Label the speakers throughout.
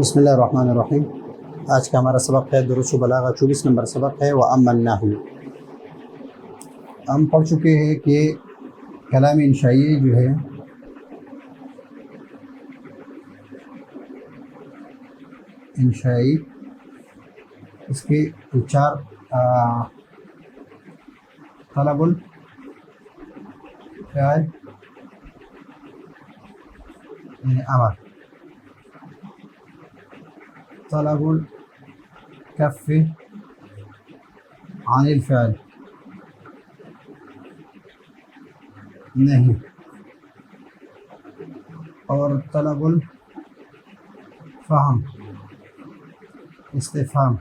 Speaker 1: بسم اللہ الرحمن الرحیم۔ آج کا ہمارا سبق ہے دروس و بلاغہ 24 نمبر سبق ہے وَأَمَّا النَّحْوُ۔ ہم پڑھ چکے ہیں کہ کلام انشائی جو ہے انشائی اس کے چار طلب الفعل یعنی امر، طلب الکف عن الفعل نہیں، اور طلب الفہم استفہام،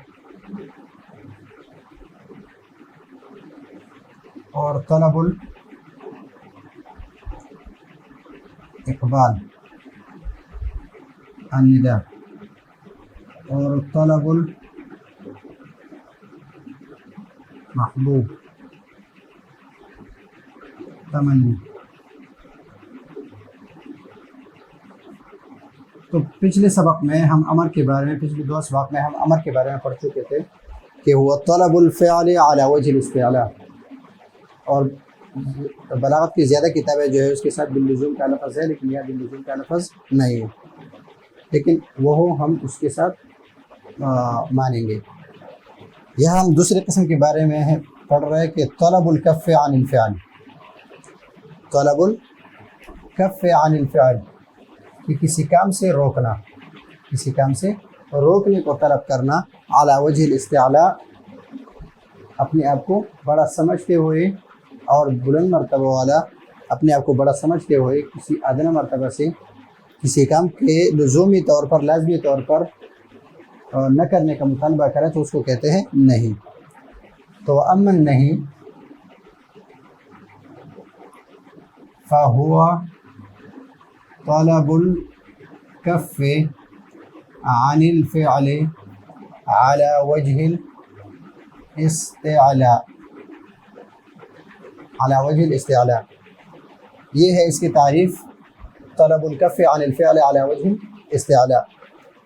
Speaker 1: اور طلب الاقبال النداء، اور طلب المحبوب تمنی۔ تو پچھلے سبق میں ہم امر کے بارے میں، پچھلے دو سبق میں ہم امر کے بارے میں پڑھ چکے تھے کہ وہ طلب الفعل علی وجہ الاستعلاء، اور بلاغت کی زیادہ کتابیں جو ہے اس کے ساتھ باللزوم کا لفظ ہے، لیکن یہاں باللزوم کا لفظ نہیں ہے، لیکن وہ ہم اس کے ساتھ مانیں گے۔ یہاں ہم دوسرے قسم کے بارے میں پڑھ رہے ہیں کہ طلب الکف عن الفعل، طلب الکف عن الفعل کہ کسی کام سے روکنا، کسی کام سے روکنے کو طلب کرنا، علی وجہ الاستعلاء اپنے آپ کو بڑا سمجھتے ہوئے اور بلند مرتبہ والا اپنے آپ کو بڑا سمجھتے ہوئے کسی ادنی مرتبہ سے کسی کام کے لزومی طور پر، لازمی طور پر نہ کرنے کا مطالبہ کرے تو اس کو کہتے ہیں نہیں۔ تو امن نہیں فہو طلب الکف عن الفعل على وجہ الاستعلاء، على وجہ الاستعلاء، یہ ہے اس کی تعریف، طلب الکف عن الفعل على وجہ الاستعلاء۔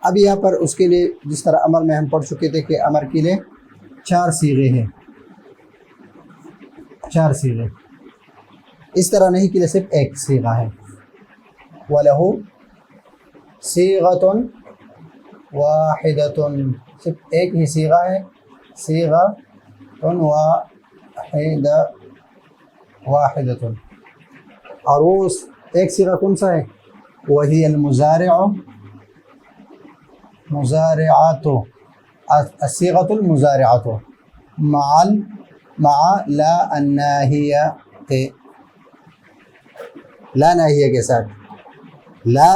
Speaker 1: اب یہاں پر اس کے لیے جس طرح امر میں ہم پڑھ چکے تھے کہ امر کے لیے چار صیغے ہیں، چار صیغے، اس طرح نہیں کہ صرف ایک صیغہ ہے، وَلَهُ صِيغَةٌ وَاحِدَةٌ، صرف ایک ہی صیغہ ہے، صیغۃ واحدۃ، اور وہ ایک صیغہ کون سا ہے؟ وہی المضارع، مضارعات، الصیغۃ المضارعۃ مع لا الناہیہ، لا ناہیہ کے ساتھ، لا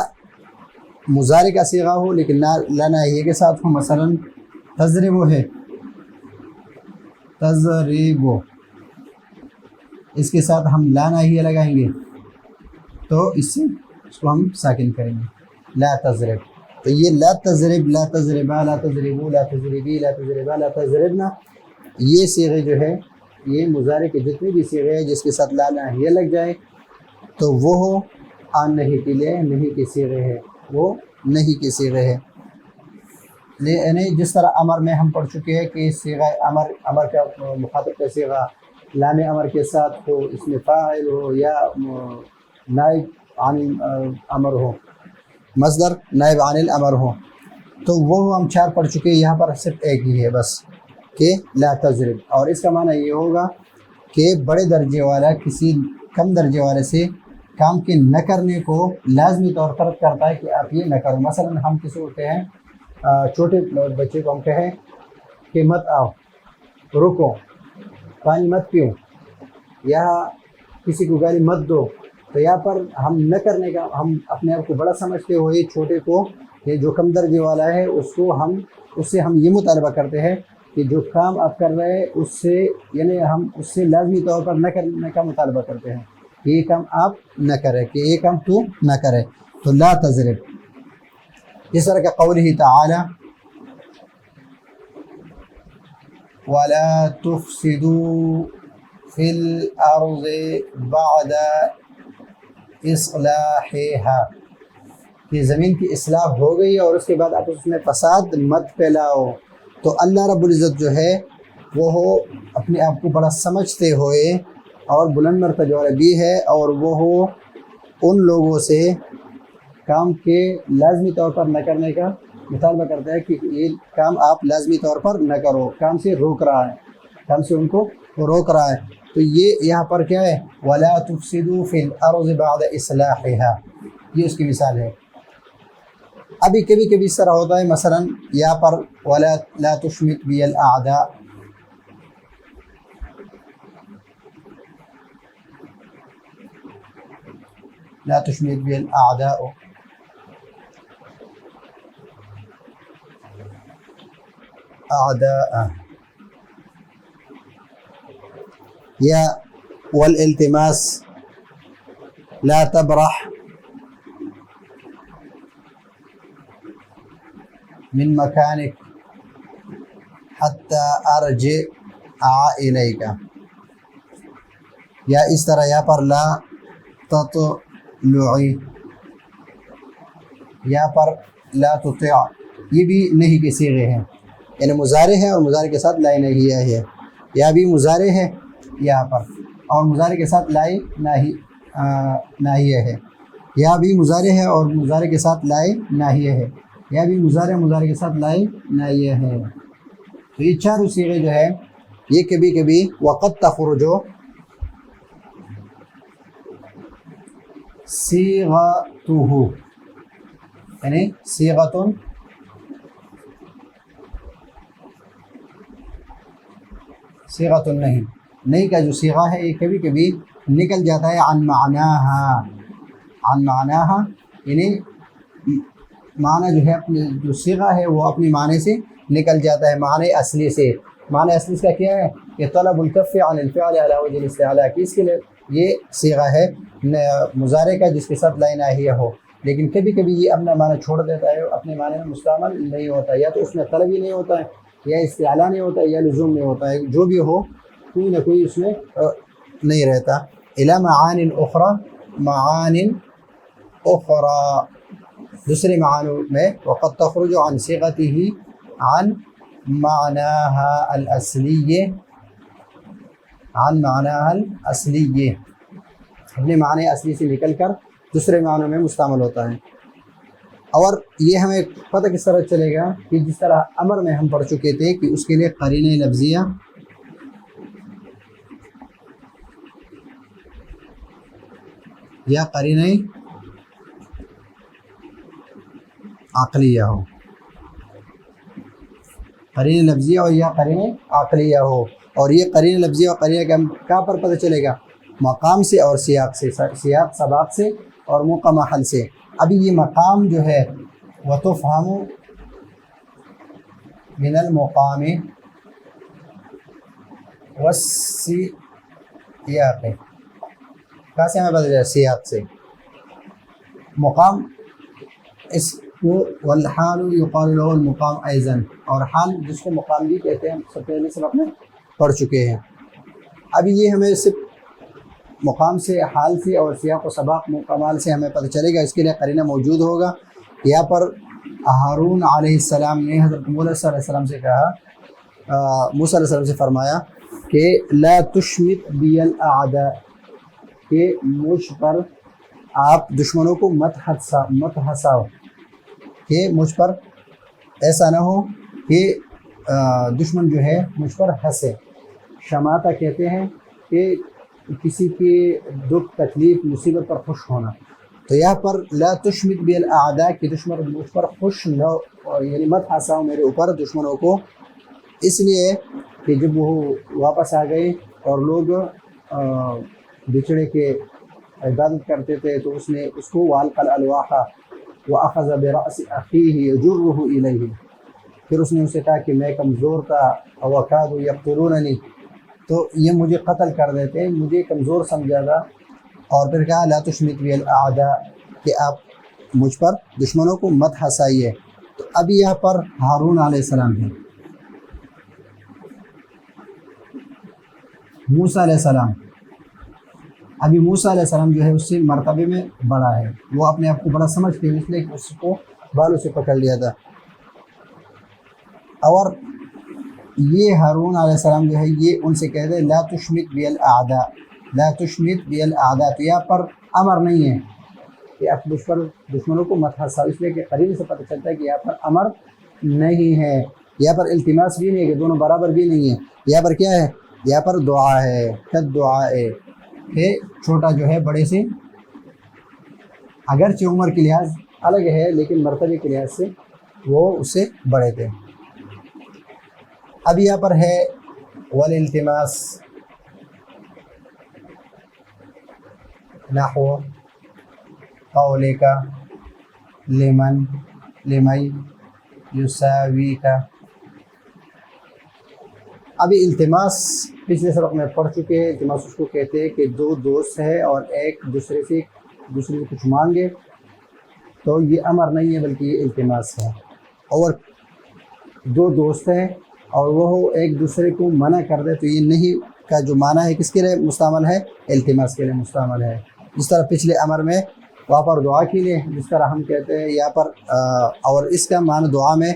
Speaker 1: مضارع کا صیغہ ہو لیکن لا ناہیہ کے ساتھ ہو، مثلا تضرب ہے، تضرب، اس کے ساتھ ہم لا ناہیہ لگائیں گے تو اس سے اس کو ہم ساکن کریں گے، لا تضرب۔ تو یہ لا تضرب، لا تضربا، لا تضربو، لا تضربی، لا تضربا، لا تضربنا، یہ صیغے جو ہے، یہ مضارع کے جتنے بھی صیغے ہیں جس کے ساتھ لا ناہیہ لگ جائے تو وہ آن نہیں کے لیے نہیں کے صیغے ہے، وہ نہیں کے صیغے ہے۔ یعنی جس طرح امر میں ہم پڑھ چکے ہیں کہ صیغہ امر کا مخاطب کا صیغہ لام امر کے ساتھ ہو، اس میں فاعل ہو یا نائب عن امر ہو، مصدر نائب عن الامر ہو، تو وہ ہم چار پڑھ چکے ہیں، یہاں پر صرف ایک ہی ہے بس کہ لا تضرب، اور اس کا معنی یہ ہوگا کہ بڑے درجے والا کسی کم درجے والے سے کام کے نہ کرنے کو لازمی طور پر کرتا ہے کہ آپ یہ نہ کرو۔ مثلا ہم کسی کو کہیں، چھوٹے بچے کو ہم کہیں کہ مت آؤ، رکو، پانی مت پیو، یا کسی کو گالی مت دو، تو یہاں پر ہم نہ کرنے کا، ہم اپنے آپ کو بڑا سمجھتے ہوئے چھوٹے کو، یہ جو کم درجے والا ہے اس سے ہم یہ مطالبہ کرتے ہیں کہ جو کام آپ کر رہے ہیں اس سے، یعنی ہم اس سے لازمی طور پر نہ کرنے کا مطالبہ کرتے ہیں کہ یہ کام آپ نہ کریں، کہ یہ کام تو نہ کرے، تو لا تضرب۔ اس طرح کا قولہ تعالی وَلَا تُفْسِدُوا فِي الْأَرْضِ بَعْدَ إِصْلَاحِهَا، کہ زمین کی اصلاح ہو گئی اور اس کے بعد آپ اس میں فساد مت پھیلاؤ. تو اللہ رب العزت جو ہے وہ ہو اپنے آپ کو بڑا سمجھتے ہوئے اور بلند مرتبہ بھی ہے، اور وہ ہو ان لوگوں سے کام کے لازمی طور پر نہ کرنے کا مطالبہ کرتا ہے کہ یہ کام آپ لازمی طور پر نہ کرو، کام سے روک رہا ہے، کام سے ان کو روک رہا ہے. تو یہ یہاں پر کیا ہے؟ وَلَا تُفْسِدُوا فِي الْأَرْضِ بَعْدَ إِصْلَاحِهَا، یہ اس کی مثال ہے. ابھی کبھی کبھی اس طرح ہوتا ہے، مثلا یہاں پر وَلَا لَا تُشْمِتْ بِيَ الْأَعْدَاءَ، لا تشمت بي الأعداء أعداء، یا والالتماس لا تبرح من مكانك حتى أرجع إليك، یا اس طرح یہاں پر لا تطلعی، یہاں پر لا تطع، یہ بھی نہیں کے صیغے ہیں، یعنی مضارع ہے اور مضارع کے ساتھ لائے نہیں ہے. یا بھی مضارع ہے یہاں پر اور مضارع کے ساتھ لائے ناہیہ ہے، یا بھی مضارع ہے اور مضارع کے ساتھ لائے ناہیہ ہے، یا بھی مضارع کے ساتھ لائے ناہیہ ہے. تو یہ چاروں صیغے جو ہے یہ کبھی کبھی وقت تخرج صیغتہ، یعنی صیغتن نہیں کا جو صیغہ ہے یہ کبھی کبھی نکل جاتا ہے عن معناہا، یعنی معنی جو ہے اپنے جو صیغہ ہے وہ اپنے معنی سے نکل جاتا ہے، معنی اصلی سے. معنی اصلی اس کا کیا ہے کہ طلب الکف عن الفعل علی وجہ الاستعلاء، کی اس کے لیے یہ صیغہ ہے مضارع کا جس کے ساتھ لا ناہیہ ہو. لیکن کبھی کبھی یہ اپنا معنی چھوڑ دیتا ہے، اپنے معنی میں مستعمل نہیں ہوتا، یا تو اس میں طلب ہی نہیں ہوتا ہے، یا استعلاء نہیں ہوتا ہے، یا لزوم نہیں ہوتا ہے، جو بھی ہو کوئی نہ کوئی اس میں نہیں رہتا. الی معان اخرى، دوسرے معنوں میں وقد تخرج عن صيغته عن معناها الأصلي، اپنے معنی اصلی سے نکل کر دوسرے معنوں میں مستعمل ہوتا ہے. اور یہ ہمیں پتہ کس طرح چلے گا کہ جس طرح امر میں ہم پڑھ چکے تھے کہ اس کے لیے قرینہ لفظیہ یا قرینہ عقلیہ ہو، قرینہ لفظیہ اور یا قرینہ عقلیہ ہو. اور یہ قرینہ لفظیہ اور قرینہ کہاں پر پتہ چلے گا؟ مقام سے اور سیاق سے، سیاق سباق سے اور موقع محل سے. ابھی یہ مقام جو ہے وَتُفْهَمُ مِنَ الْمُقَامِ وَالسِّيَاقِ، کہاں سے ہمیں پتہ چلا؟ سیاق سے. مقام اس کو والحال یقال له المقام ایضا، اور حال جس کو مقام بھی کہتے ہیں، سب پہلے سبق میں پڑھ چکے ہیں. ابھی یہ ہمیں صرف مقام سے، حال سے اور سیاق و سباق کمال سے ہمیں پتہ چلے گا. اس کے لیے قرینہ موجود ہوگا. یہاں پر ہارون علیہ السلام نے حضرت موسیٰ علیہ السلام سے کہا، موسیٰ علیہ السلام سے فرمایا کہ لا تشمت بی الاعداء، کہ مجھ پر آپ دشمنوں کو مت ہنساؤ، کہ مجھ پر ایسا نہ ہو کہ دشمن جو ہے مجھ پر ہنسے. شماتہ کہتے ہیں کہ کسی کے دکھ تکلیف مصیبت پر خوش ہونا. تو یہاں پر لا تشمت بی الاعداء کہ دشمن مجھ پر خوش نہ، یعنی مت ہنساؤ میرے اوپر دشمنوں کو، اس لیے کہ جب وہ واپس آ گئے اور لوگ بچڑے کے عبادت کرتے تھے تو اس نے اس کو والقى الالواح واخذ براس اخیہ یجرہ الیہ، پھر اس نے اسے کہا کہ میں کمزور تھا، وکادوا یقتلوننی، تو یہ مجھے قتل کر دیتے، مجھے کمزور سمجھا تھا. اور پھر کہا لا تشمت بی الاعداء کہ آپ مجھ پر دشمنوں کو مت ہنسائیے. تو ابھی یہاں پر ہارون علیہ السلام ہے، موسیٰ علیہ السلام، ابھی موسیٰ علیہ السلام جو ہے اس سے مرتبے میں بڑا ہے، وہ اپنے آپ کو بڑا سمجھتے ہیں، اس لیے کہ اس کو بالوں سے پکڑ لیا تھا۔ اور یہ ہارون علیہ السلام جو ہے یہ ان سے کہتے ہیں لا تشمت بی الاعداء، لا تشمت بی الاعداء، تو یہاں پر امر نہیں ہے کہ آپ دشمنوں کو مت ہنساؤ، اس لیے کہ قریب سے پتہ چلتا ہے کہ یہاں پر امر نہیں ہے، یہاں پر التماس بھی نہیں ہے کہ دونوں برابر بھی نہیں ہے، یہاں پر کیا ہے، یہاں پر دعا ہے، قد دعا ہے کہ چھوٹا جو ہے بڑے سے اگرچہ عمر کے لحاظ الگ ہے لیکن مرتبے کے لحاظ سے وہ اس سے بڑے تھے۔ اب یہاں پر ہے والالتماس نحو قولک لمن لمی یساویک۔ ابھی التماس پچھلے سبق میں پڑھ چکے ہیں، التماس اس کو کہتے ہیں کہ دو دوست ہیں اور ایک دوسرے سے کچھ مانگے، تو یہ امر نہیں ہے بلکہ یہ التماس ہے۔ اور دو دوست ہیں اور وہ ایک دوسرے کو منع کر دے تو یہ نہیں کا جو معنی ہے کس کے لیے مستعمل ہے، التماس کے لیے مستعمل ہے۔ جس طرح پچھلے امر میں وہاں پر دعا کے لیے، جس طرح ہم کہتے ہیں یہاں پر اور اس کا معنی دعا میں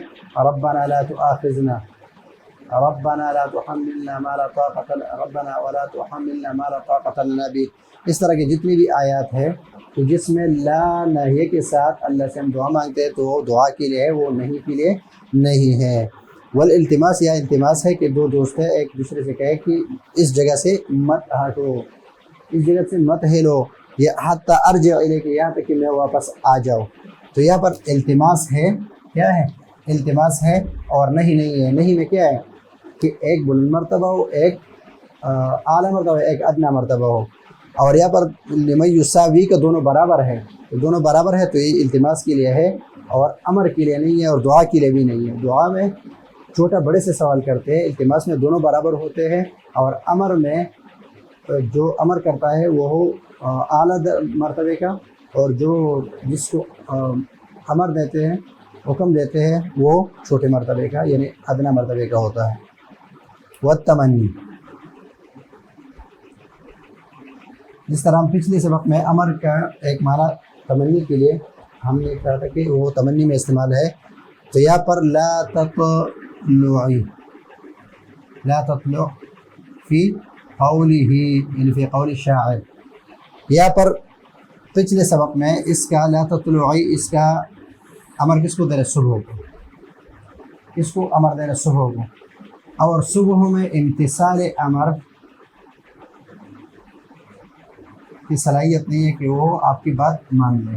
Speaker 1: ربنا لا تؤاخذنا، ربنا لا تحملنا ما لا طاقة ربنا ولا تحملنا ما لا طاقة لنا به، اس طرح کی جتنی بھی آیات ہے تو جس میں لا نہیے کے ساتھ اللہ سے ہم دعا مانگتے ہیں تو وہ دعا کے لیے ہے، وہ نہیں کے لیے نہیں ہے۔ والالتماس یا التماس ہے کہ دو دوست ہیں ایک دوسرے سے کہے کہ اس جگہ سے مت ہٹو، اس جگہ سے مت ہلو، یا حتی ارجع الیک، یہاں تک کہ میں واپس آ جاؤ۔ تو یہاں پر التماس ہے، کیا ہے، التماس ہے اور نہیں ہے۔ نہیں میں کیا ہے کہ ایک بلند مرتبہ ہو، ایک اعلیٰ مرتبہ ہو، ایک ادنیٰ مرتبہ ہو، اور یہاں پر لمن یساوی کا دونوں برابر ہے، تو دونوں برابر ہے تو یہ التماس کے لیے ہے اور امر کے لیے نہیں ہے اور دعا کے لیے بھی نہیں ہے۔ دعا میں چھوٹا بڑے سے سوال کرتے ہیں، التماس میں دونوں برابر ہوتے ہیں، اور امر میں جو امر کرتا ہے وہ اعلیٰ مرتبے کا، اور جس کو امر دیتے ہیں، حکم دیتے ہیں، وہ چھوٹے مرتبے کا یعنی ادنیٰ مرتبے کا ہوتا ہے۔ والتمنی، جس طرح ہم پچھلے سبق میں امر کا ایک معنی تمنی کے لیے ہم نے کہا تھا کہ وہ تمنی میں استعمال ہے، تو یہاں پر لا تطلعی، لا تطلع فی قولہ یعنی فی قول الشاعر، یہاں پر پچھلے سبق میں اس کا لا تطلعی، اس کا امر کس کو دے رہے، صبح کو، کس کو امر دے رہے، صبح کو، اور صبح میں امتثال امر کی صلاحیت نہیں ہے کہ وہ آپ کی بات مان لے،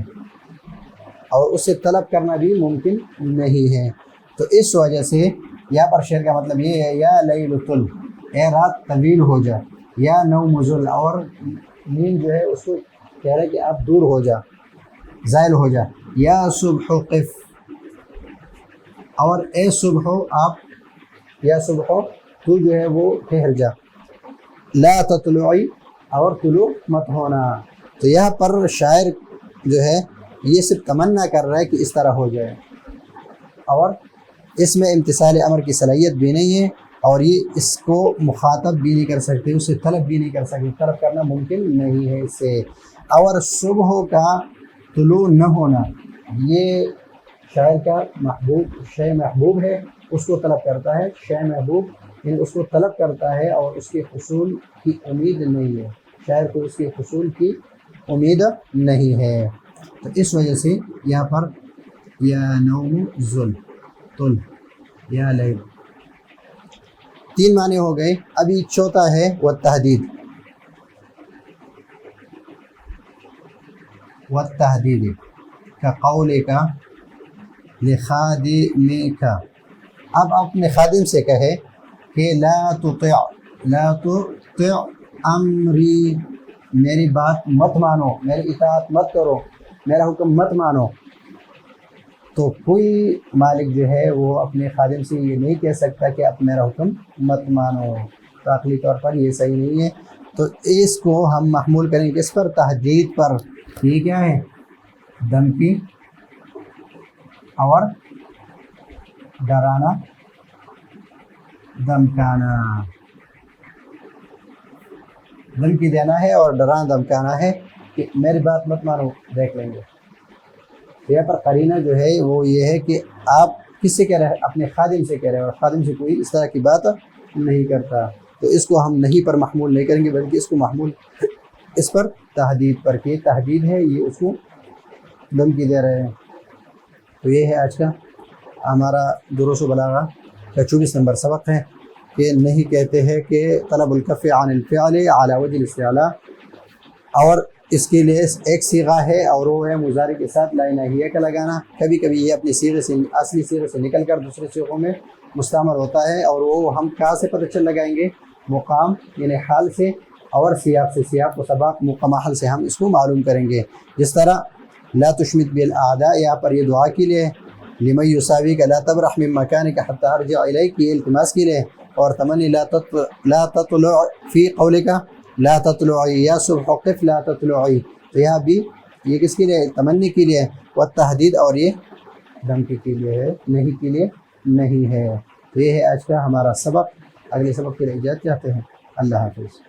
Speaker 1: اور اسے طلب کرنا بھی ممکن نہیں ہے۔ تو اس وجہ سے یہاں پر شعر کا مطلب یہ ہے یا لیل طل، اے رات طویل ہو جا، یا نوم ذل، اور نیند جو ہے اس کو کہہ رہا ہے کہ آپ دور ہو جا، زائل ہو جا، یا صبح قف، اور اے صبح آپ، یا صبح تو جو ہے وہ ٹھہر جا، لا تطلعی، اور طلوع مت ہونا۔ تو یہاں پر شاعر جو ہے یہ صرف تمنا کر رہا ہے کہ اس طرح ہو جائے، اور اس میں امتثال امر کی صلاحیت بھی نہیں ہے، اور یہ اس کو مخاطب بھی نہیں کر سکتے، اسے طلب بھی نہیں کر سکتے، طلب کرنا ممکن نہیں ہے اس سے۔ اور صبح کا طلوع نہ ہونا یہ شاعر کا محبوب، شے محبوب ہے، اس کو طلب کرتا ہے، شے محبوب یعنی اس کو طلب کرتا ہے اور اس کے حصول کی امید نہیں ہے، شاعر کو اس کے حصول کی امید نہیں ہے۔ تو اس وجہ سے یہاں پر یا نوم ذل طل یا لیل، تین معنی ہو گئے۔ ابھی چوتھا ہے والتحدید، والتحدید کا قولک لخادمک، اب اپنے خادم سے کہے کہ لا تطع امری، میری بات مت مانو، میری اطاعت مت کرو، میرا حکم مت مانو۔ تو کوئی مالک جو ہے وہ اپنے خادم سے یہ نہیں کہہ سکتا کہ اب میرا حکم مت مانو، تو عقلی طور پر یہ صحیح نہیں ہے۔ تو اس کو ہم محمول کریں گے اس پر، تہدید پر، یہ کیا ہے، دھمکی اور ڈرانا دھمکانا۔ دھمکی دینا ہے اور ڈرانا دھمکانا ہے کہ میری بات مت مانو، دیکھ لیں گے۔ یہاں پر قرینہ جو ہے وہ یہ ہے کہ آپ کس سے کہہ رہے ہیں؟ اپنے خادم سے کہہ رہے ہیں، اور خادم سے کوئی اس طرح کی بات نہیں کرتا، تو اس کو ہم نہیں پر محمول نہیں کریں گے، بلکہ اس کو محمول اس پر تحدید پر، کہ تحدید ہے، یہ اس کو دھمکی دے رہے ہیں۔ تو یہ ہے آج کا ہمارا دروس و بلاغہ کا 24 نمبر سبق ہے کہ نہیں کہتے ہیں کہ طلب الکف عن الفعل علی وجہ الاستعلاء، اور اس کے لیے ایک صیغہ ہے اور وہ ہے مضارع کے ساتھ لا ناہیہ کا لگانا۔ کبھی کبھی یہ اپنی صیغے سے، اصلی صیغے سے نکل کر دوسرے صیغوں میں مستعمل ہوتا ہے، اور وہ ہم کہاں سے پتہ چل لگائیں گے؟ مقام یعنی حال سے، اور سیاق سے، سیاق و سباق مقام حال سے ہم اس کو معلوم کریں گے۔ جس طرح لا تشمت بالاعداء، یہاں پر یہ دعا کے لیے، لمن یساویک لا تبرح من مکانک حتی ارجع الیک، یہ التماس کے لیے، اور تمنی لا تطلع فی قولک لا تطلعی یا صبح قف لا تطلعی، تو یہاں بھی یہ کس کے لیے؟ تمنی کے لیے، والتحدید، اور یہ دھمکی کے لیے ہے، نہیں کے لیے نہیں ہے۔ تو یہ ہے آج کا ہمارا سبق۔ اگلے سبق کے لیے اجازت چاہتے ہیں۔ اللہ حافظ۔